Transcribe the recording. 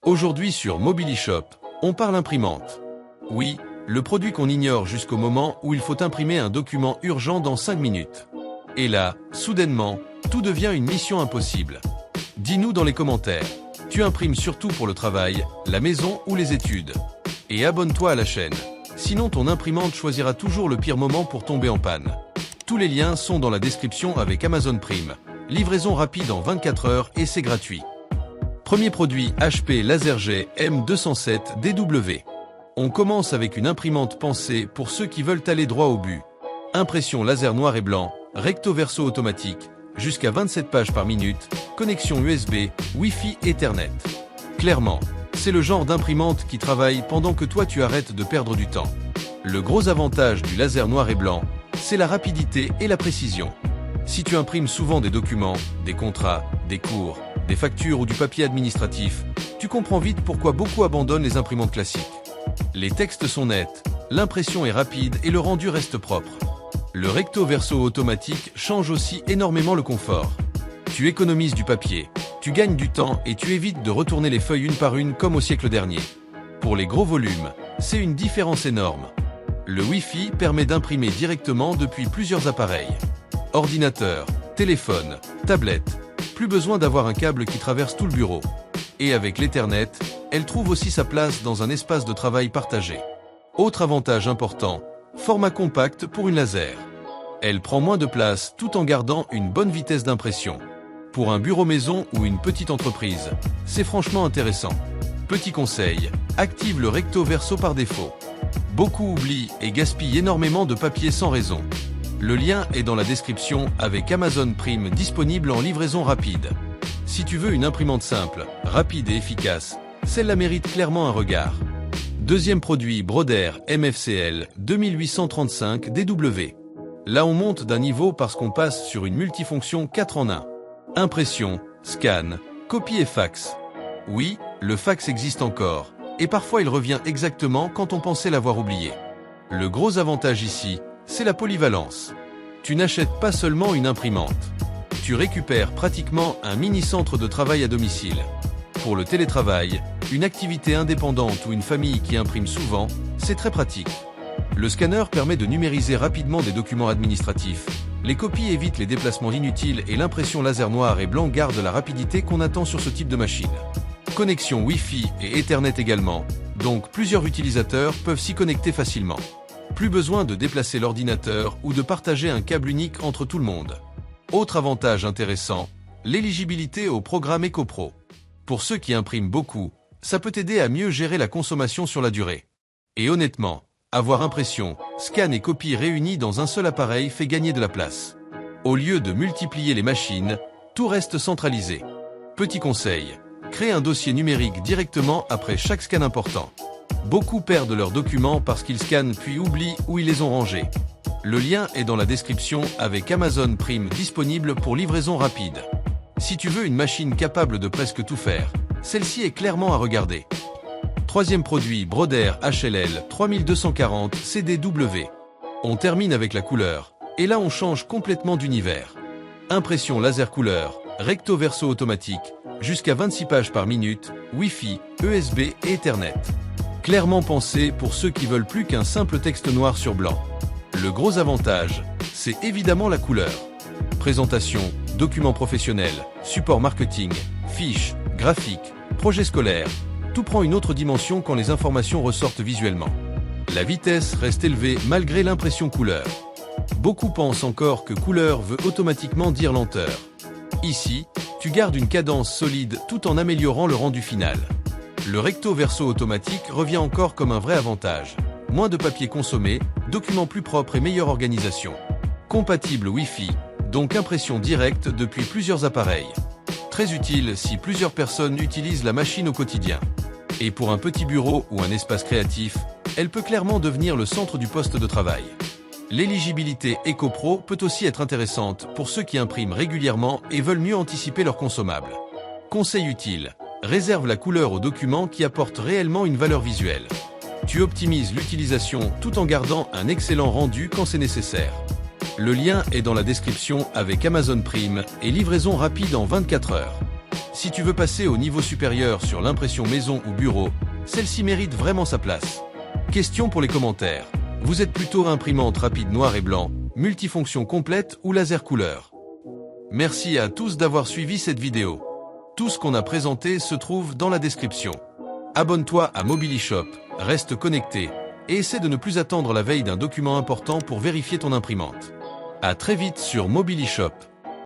Aujourd'hui sur Mobilishop, on parle imprimante. Oui, le produit qu'on ignore jusqu'au moment où il faut imprimer un document urgent dans 5 minutes. Et là, soudainement, tout devient une mission impossible. Dis-nous dans les commentaires, tu imprimes surtout pour le travail, la maison ou les études. Et abonne-toi à la chaîne, sinon ton imprimante choisira toujours le pire moment pour tomber en panne. Tous les liens sont dans la description avec Amazon Prime. Livraison rapide en 24 heures et c'est gratuit. Premier produit HP LaserJet M207DW. On commence avec une imprimante pensée pour ceux qui veulent aller droit au but. Impression laser noir et blanc, recto verso automatique, jusqu'à 27 pages par minute, connexion USB, Wi-Fi, Ethernet. Clairement, c'est le genre d'imprimante qui travaille pendant que toi tu arrêtes de perdre du temps. Le gros avantage du laser noir et blanc, c'est la rapidité et la précision. Si tu imprimes souvent des documents, des contrats, des cours, des factures ou du papier administratif, tu comprends vite pourquoi beaucoup abandonnent les imprimantes classiques. Les textes sont nets, l'impression est rapide et le rendu reste propre. Le recto verso automatique change aussi énormément le confort. Tu économises du papier, tu gagnes du temps et tu évites de retourner les feuilles une par une comme au siècle dernier. Pour les gros volumes, c'est une différence énorme. Le Wi-Fi permet d'imprimer directement depuis plusieurs appareils. Ordinateur, téléphone, tablette, plus besoin d'avoir un câble qui traverse tout le bureau. Et avec l'Ethernet, elle trouve aussi sa place dans un espace de travail partagé. Autre avantage important, format compact pour une laser. Elle prend moins de place tout en gardant une bonne vitesse d'impression. Pour un bureau maison ou une petite entreprise, c'est franchement intéressant. Petit conseil, active le recto verso par défaut. Beaucoup oublient et gaspillent énormément de papier sans raison. Le lien est dans la description avec Amazon Prime disponible en livraison rapide. Si tu veux une imprimante simple, rapide et efficace, celle-là mérite clairement un regard. Deuxième produit Brother MFCL 2835DW. Là on monte d'un niveau parce qu'on passe sur une multifonction 4 en 1. Impression, scan, copie et fax. Oui, le fax existe encore, et parfois il revient exactement quand on pensait l'avoir oublié. Le gros avantage ici, c'est la polyvalence. Tu n'achètes pas seulement une imprimante. Tu récupères pratiquement un mini-centre de travail à domicile. Pour le télétravail, une activité indépendante ou une famille qui imprime souvent, c'est très pratique. Le scanner permet de numériser rapidement des documents administratifs. Les copies évitent les déplacements inutiles et l'impression laser noir et blanc garde la rapidité qu'on attend sur ce type de machine. Connexion Wi-Fi et Ethernet également, donc plusieurs utilisateurs peuvent s'y connecter facilement. Plus besoin de déplacer l'ordinateur ou de partager un câble unique entre tout le monde. Autre avantage intéressant, l'éligibilité au programme EcoPro. Pour ceux qui impriment beaucoup, ça peut t'aider à mieux gérer la consommation sur la durée. Et honnêtement, avoir impression, scan et copie réunis dans un seul appareil fait gagner de la place. Au lieu de multiplier les machines, tout reste centralisé. Petit conseil, crée un dossier numérique directement après chaque scan important. Beaucoup perdent leurs documents parce qu'ils scannent puis oublient où ils les ont rangés. Le lien est dans la description avec Amazon Prime disponible pour livraison rapide. Si tu veux une machine capable de presque tout faire, celle-ci est clairement à regarder. Troisième produit Brother HLL 3240 CDW. On termine avec la couleur, et là on change complètement d'univers. Impression laser couleur, recto verso automatique, jusqu'à 26 pages par minute, Wi-Fi, USB et Ethernet. Clairement pensé pour ceux qui veulent plus qu'un simple texte noir sur blanc. Le gros avantage, c'est évidemment la couleur. Présentation, documents professionnels, support marketing, fiches, graphiques, projets scolaires, tout prend une autre dimension quand les informations ressortent visuellement. La vitesse reste élevée malgré l'impression couleur. Beaucoup pensent encore que couleur veut automatiquement dire lenteur. Ici, tu gardes une cadence solide tout en améliorant le rendu final. Le recto verso automatique revient encore comme un vrai avantage. Moins de papier consommé, documents plus propres et meilleure organisation. Compatible Wi-Fi, donc impression directe depuis plusieurs appareils. Très utile si plusieurs personnes utilisent la machine au quotidien. Et pour un petit bureau ou un espace créatif, elle peut clairement devenir le centre du poste de travail. L'éligibilité EcoPro peut aussi être intéressante pour ceux qui impriment régulièrement et veulent mieux anticiper leurs consommables. Conseil utile. Réserve la couleur aux documents qui apportent réellement une valeur visuelle. Tu optimises l'utilisation tout en gardant un excellent rendu quand c'est nécessaire. Le lien est dans la description avec Amazon Prime et livraison rapide en 24 heures. Si tu veux passer au niveau supérieur sur l'impression maison ou bureau, celle-ci mérite vraiment sa place. Question pour les commentaires. Vous êtes plutôt imprimante rapide noir et blanc, multifonction complète ou laser couleur? Merci à tous d'avoir suivi cette vidéo. Tout ce qu'on a présenté se trouve dans la description. Abonne-toi à Mobilishop, reste connecté et essaie de ne plus attendre la veille d'un document important pour vérifier ton imprimante. À très vite sur Mobilishop.